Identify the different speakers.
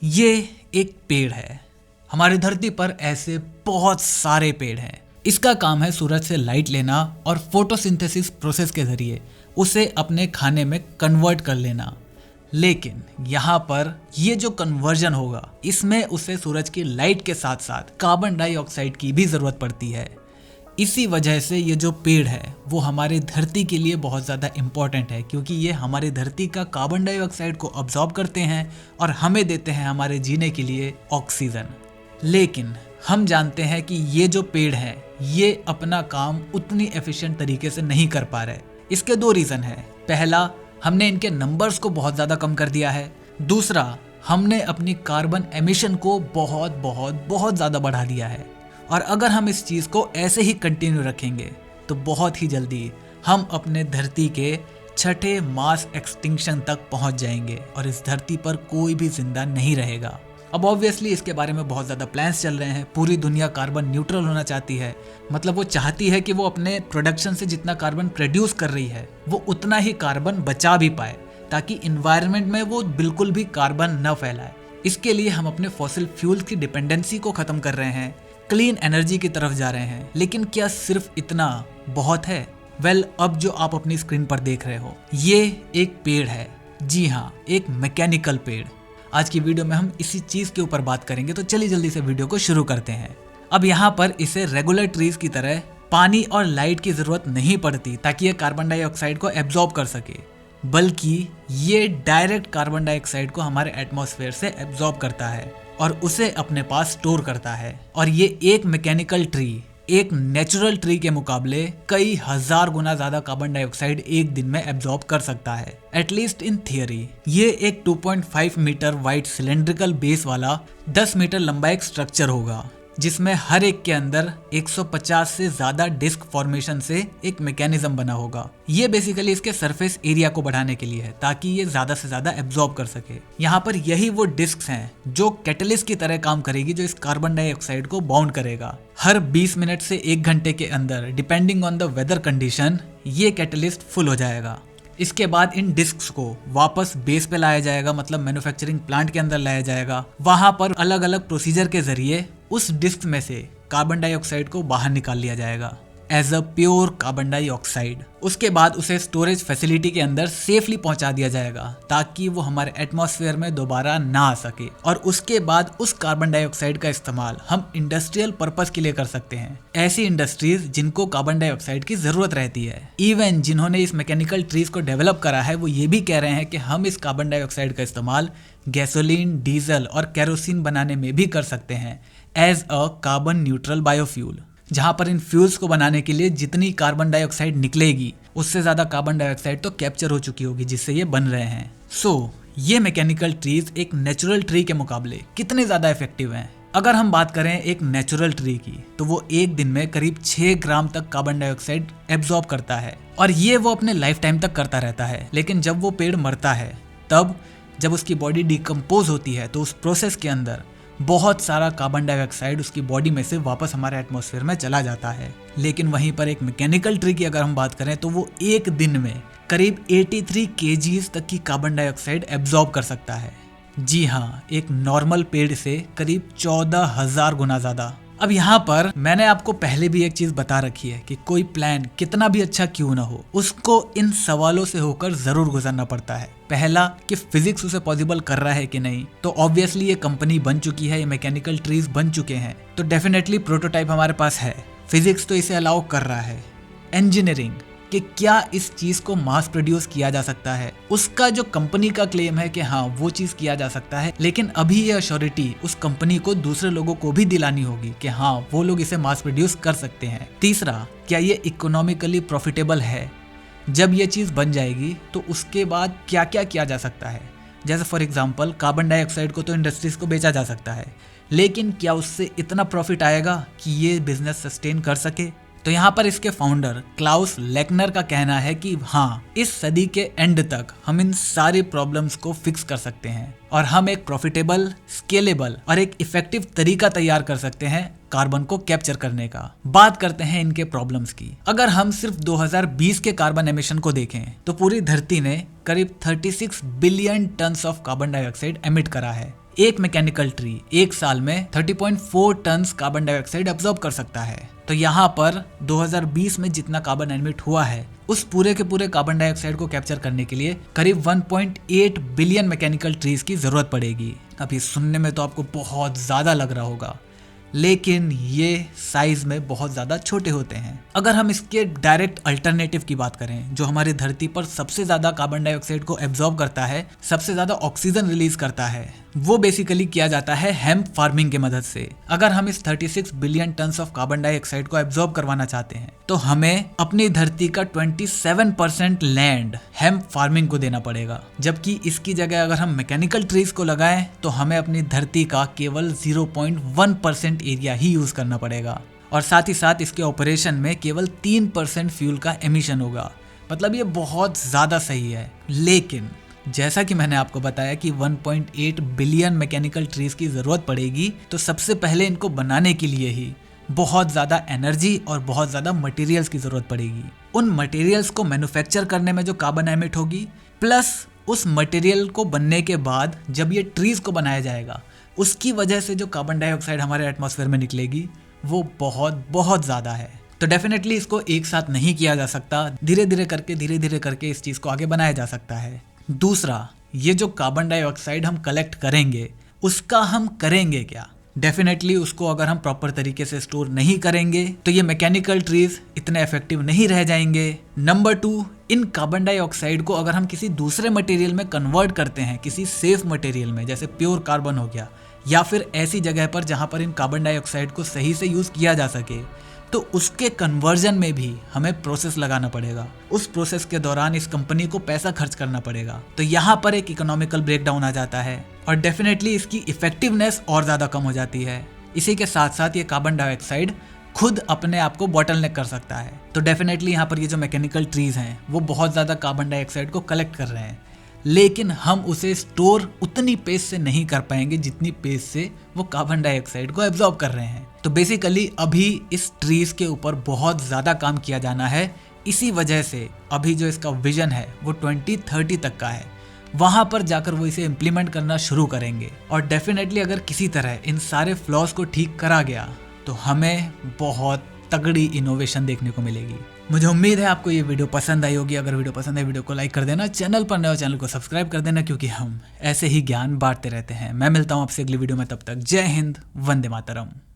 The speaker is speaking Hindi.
Speaker 1: ये एक पेड़ है। हमारी धरती पर ऐसे बहुत सारे पेड़ हैं। इसका काम है सूरज से लाइट लेना और फोटोसिंथेसिस प्रोसेस के जरिए उसे अपने खाने में कन्वर्ट कर लेना। लेकिन यहाँ पर ये जो कन्वर्जन होगा, इसमें उसे सूरज की लाइट के साथ साथ कार्बन डाइऑक्साइड की भी जरूरत पड़ती है। इसी वजह से ये जो पेड़ है वो हमारी धरती के लिए बहुत ज़्यादा इम्पोर्टेंट है, क्योंकि ये हमारी धरती का कार्बन डाइऑक्साइड को अब्जॉर्ब करते हैं और हमें देते हैं हमारे जीने के लिए ऑक्सीजन। लेकिन हम जानते हैं कि ये जो पेड़ है ये अपना काम उतनी एफिशिएंट तरीके से नहीं कर पा रहे। इसके दो रीज़न है। पहला, हमने इनके नंबर्स को बहुत ज़्यादा कम कर दिया है। दूसरा, हमने अपनी कार्बन एमिशन को बहुत बहुत बहुत ज़्यादा बढ़ा दिया है। और अगर हम इस चीज़ को ऐसे ही कंटिन्यू रखेंगे तो बहुत ही जल्दी हम अपने धरती के छठे मास एक्सटिंक्शन तक पहुंच जाएंगे और इस धरती पर कोई भी जिंदा नहीं रहेगा। अब ऑब्वियसली इसके बारे में बहुत ज़्यादा प्लान्स चल रहे हैं। पूरी दुनिया कार्बन न्यूट्रल होना चाहती है। मतलब वो चाहती है कि वो अपने प्रोडक्शन से जितना कार्बन प्रोड्यूस कर रही है वो उतना ही कार्बन बचा भी पाए, ताकि इन्वायरमेंट में वो बिल्कुल भी कार्बन न फैलाए। इसके लिए हम अपने फॉसिल फ्यूल्स की डिपेंडेंसी को ख़त्म कर रहे हैं, क्लीन एनर्जी की तरफ जा रहे हैं। लेकिन क्या सिर्फ इतना बहुत है? वेल, अब जो आप अपनी स्क्रीन पर देख रहे हो ये एक पेड़ है। जी हाँ, एक मैकेनिकल पेड़। आज की वीडियो में हम इसी चीज़ के ऊपर बात करेंगे, तो चलिए जल्दी से वीडियो को शुरू करते हैं। अब यहाँ पर इसे रेगुलर ट्रीज की तरह पानी और लाइट की ज़रूरत नहीं पड़ती ताकि ये कार्बन डाइऑक्साइड को एब्जॉर्ब कर सके, बल्कि ये डायरेक्ट कार्बन डाइऑक्साइड को हमारे एटमॉस्फेयर से एब्जॉर्ब करता है और उसे अपने पास स्टोर करता है। और ये एक मैकेनिकल ट्री एक नेचुरल ट्री के मुकाबले कई हजार गुना ज्यादा कार्बन डाइऑक्साइड एक दिन में एब्जॉर्ब कर सकता है, एटलीस्ट इन थियरी। ये एक 2.5 मीटर वाइड सिलेंड्रिकल बेस वाला 10 मीटर लंबा एक स्ट्रक्चर होगा, जिसमें हर एक के अंदर 150 से ज्यादा डिस्क फॉर्मेशन से एक मैकेनिज्म बना होगा। ये बेसिकली इसके सरफेस एरिया को बढ़ाने के लिए है, ताकि ये ज्यादा से ज्यादा एब्जॉर्ब कर सके। यहाँ पर यही वो डिस्क हैं जो कैटलिस्ट की तरह काम करेगी, जो इस कार्बन डाइऑक्साइड को बाउंड करेगा। हर 20 मिनट से 1 घंटे के अंदर, depending on the weather condition, ये कैटलिस्ट फुल हो जाएगा। इसके बाद इन डिस्क्स को वापस बेस पे लाया जाएगा, मतलब मैन्युफैक्चरिंग प्लांट के अंदर लाया जाएगा। वहां पर अलग अलग प्रोसीजर के जरिए उस डिस्क में से कार्बन डाइऑक्साइड को बाहर निकाल लिया जाएगा as a pure carbon dioxide. उसके बाद उसे स्टोरेज फैसिलिटी के अंदर सेफली पहुंचा दिया जाएगा, ताकि वो हमारे एटमॉस्फेयर में दोबारा ना आ सके। और उसके बाद उस कार्बन डाइऑक्साइड का इस्तेमाल हम इंडस्ट्रियल पर्पस के लिए कर सकते हैं। ऐसी इंडस्ट्रीज जिनको कार्बन डाइऑक्साइड की जरूरत रहती है। इवन जिन्होंने इस मैकेनिकल ट्रीज को डेवलप करा है वो ये भी कह रहे हैं कि हम इस कार्बन डाइऑक्साइड का इस्तेमाल गैसोलीन, डीजल और केरोसिन बनाने में भी कर सकते हैं as a carbon neutral biofuel, जहां पर इन फ्यूल्स को बनाने के लिए जितनी कार्बन डाइऑक्साइड निकलेगी उससे ज्यादा कार्बन डाइऑक्साइड तो कैप्चर हो चुकी होगी, जिससे ये बन रहे हैं। सो ये मैकेनिकल ट्रीज एक नेचुरल ट्री के मुकाबले कितने ज्यादा इफेक्टिव हैं? अगर हम बात करें एक नेचुरल ट्री की, तो वो एक दिन में करीब 6 ग्राम तक कार्बन डाइऑक्साइड एब्जॉर्ब करता है, और ये वो अपने लाइफ टाइम तक करता रहता है। लेकिन जब वो पेड़ मरता है, तब जब उसकी बॉडी डिकम्पोज होती है, तो उस प्रोसेस के अंदर बहुत सारा कार्बन डाइऑक्साइड उसकी बॉडी में से वापस हमारे एटमॉस्फेयर में चला जाता है। लेकिन वहीं पर एक मैकेनिकल ट्री की अगर हम बात करें, तो वो एक दिन में करीब 83 kgs तक की कार्बन डाइऑक्साइड एब्जॉर्ब कर सकता है। जी हाँ, एक नॉर्मल पेड़ से करीब 14,000 गुना ज्यादा। अब यहाँ पर मैंने आपको पहले भी एक चीज बता रखी है कि कोई प्लान कितना भी अच्छा क्यों ना हो, उसको इन सवालों से होकर जरूर गुजरना पड़ता है। पहला, कि फिजिक्स उसे पॉसिबल कर रहा है कि नहीं। तो ऑब्वियसली ये कंपनी बन चुकी है, ये मैकेनिकल ट्रीज बन चुके हैं, तो डेफिनेटली प्रोटोटाइप हमारे पास है। फिजिक्स तो इसे अलाउ कर रहा है। इंजीनियरिंग, कि क्या इस चीज को मास प्रोड्यूस किया जा सकता है, उसका जो कंपनी का क्लेम है कि हाँ वो चीज किया जा सकता है। लेकिन अभी ये अश्योरिटी उस कंपनी को दूसरे लोगों को भी दिलानी होगी कि हाँ वो लोग इसे मास प्रोड्यूस कर सकते हैं। तीसरा, क्या ये इकोनॉमिकली प्रॉफिटेबल है? जब ये चीज बन जाएगी तो उसके बाद क्या क्या किया जा सकता है। जैसे फॉर एग्जाम्पल, कार्बन डाइऑक्साइड को तो इंडस्ट्रीज को बेचा जा सकता है, लेकिन क्या उससे इतना प्रॉफिट आएगा कि ये बिजनेस सस्टेन कर सके? तो यहाँ पर इसके फाउंडर क्लाउस लेकनर का कहना है कि हाँ, इस सदी के एंड तक हम इन सारी प्रॉब्लम्स को फिक्स कर सकते हैं और हम एक प्रॉफिटेबल, स्केलेबल और एक इफेक्टिव तरीका तैयार कर सकते हैं कार्बन को कैप्चर करने का। बात करते हैं इनके प्रॉब्लम्स की। अगर हम सिर्फ 2020 के कार्बन एमिशन को देखें, तो पूरी धरती ने करीब 36 billion tons of carbon dioxide emit करा है। एक मैकेनिकल ट्री एक साल में 30.4 टन कार्बन डाइऑक्साइड एब्जॉर्ब कर सकता है। तो यहाँ पर 2020 में जितना कार्बन एमिट हुआ है उस पूरे के पूरे कार्बन डाइऑक्साइड को कैप्चर करने के लिए करीब 1.8 बिलियन मैकेनिकल ट्रीज की जरूरत पड़ेगी। अभी सुनने में तो आपको बहुत ज्यादा लग रहा होगा, लेकिन ये साइज में बहुत ज्यादा छोटे होते हैं। अगर हम इसके डायरेक्ट अल्टरनेटिव की बात करें, जो हमारी धरती पर सबसे ज्यादा कार्बन डाइऑक्साइड को एब्जॉर्ब करता है, सबसे ज्यादा ऑक्सीजन रिलीज करता है, वो बेसिकली किया जाता है हेम्प फार्मिंग की मदद से। अगर हम इस 36 billion ton of carbon dioxide को एब्जॉर्ब करवाना चाहते हैं तो हमें अपनी धरती का 27% लैंड हेम्प फार्मिंग को देना पड़ेगा, जबकि इसकी जगह अगर हम मैकेनिकल ट्रीज को लगाएं तो हमें अपनी धरती का केवल 0.1% एरिया ही यूज करना पड़ेगा। और साथ ही साथ इसके ऑपरेशन में केवल 3% फ्यूल का एमिशन होगा। मतलब ये बहुत ज्यादा सही है। लेकिन जैसा कि मैंने आपको बताया कि 1.8 बिलियन मैकेनिकल ट्रीज की जरूरत पड़ेगी, तो सबसे पहले इनको बनाने के लिए ही बहुत ज्यादा एनर्जी और बहुत ज्यादा मटेरियल्स की जरूरत पड़ेगी। उन मटेरियल्स को मैन्युफैक्चर करने में जो कार्बन एमिट होगी, प्लस उस मटेरियल को बनने के बाद जब ये ट्रीज को बनाया जाएगा उसकी वजह से जो कार्बन डाइऑक्साइड हमारे एटमॉस्फेयर में निकलेगी वो बहुत बहुत ज्यादा है। तो डेफिनेटली इसको एक साथ नहीं किया जा सकता, धीरे धीरे करके इस चीज को आगे बनाया जा सकता है। दूसरा, ये जो कार्बन डाइऑक्साइड हम कलेक्ट करेंगे उसका हम करेंगे क्या? डेफिनेटली उसको अगर हम प्रॉपर तरीके से स्टोर नहीं करेंगे तो ये मैकेनिकल ट्रीज इतने इफेक्टिव नहीं रह जाएंगे। नंबर 2, इन कार्बन डाइऑक्साइड को अगर हम किसी दूसरे मटेरियल में कन्वर्ट करते हैं, किसी सेफ मटेरियल में, जैसे प्योर कार्बन हो गया, या फिर ऐसी जगह पर जहां पर इन कार्बन डाइऑक्साइड को सही से यूज किया जा सके, तो उसके कन्वर्जन में भी हमें प्रोसेस लगाना पड़ेगा। उस प्रोसेस के दौरान इस कंपनी को पैसा खर्च करना पड़ेगा। तो यहाँ पर एक इकोनॉमिकल ब्रेकडाउन आ जाता है और डेफिनेटली इसकी इफेक्टिवनेस और ज़्यादा कम हो जाती है। इसी के साथ साथ ये कार्बन डाइऑक्साइड खुद अपने आप को बॉटलनेक कर सकता है। तो डेफिनेटली यहाँ पर ये जो मैकेनिकल ट्रीज हैं वो बहुत ज़्यादा कार्बन डाइऑक्साइड को कलेक्ट कर रहे हैं, लेकिन हम उसे स्टोर उतनी पेस से नहीं कर पाएंगे जितनी पेस से वो कार्बन डाइऑक्साइड को एब्जॉर्ब कर रहे हैं। तो बेसिकली अभी इस ट्रीज के ऊपर बहुत ज़्यादा काम किया जाना है। इसी वजह से अभी जो इसका विजन है वो 2030 तक का है, वहाँ पर जाकर वो इसे इम्प्लीमेंट करना शुरू करेंगे। और डेफिनेटली अगर किसी तरह इन सारे फ्लॉज को ठीक करा गया तो हमें बहुत तगड़ी इनोवेशन देखने को मिलेगी। मुझे उम्मीद है आपको ये वीडियो पसंद आई होगी। अगर वीडियो पसंद है वीडियो को लाइक कर देना, चैनल पर नए हो चैनल को सब्सक्राइब कर देना, क्योंकि हम ऐसे ही ज्ञान बांटते रहते हैं। मैं मिलता हूँ आपसे अगली वीडियो में, तब तक जय हिंद, वंदे मातरम।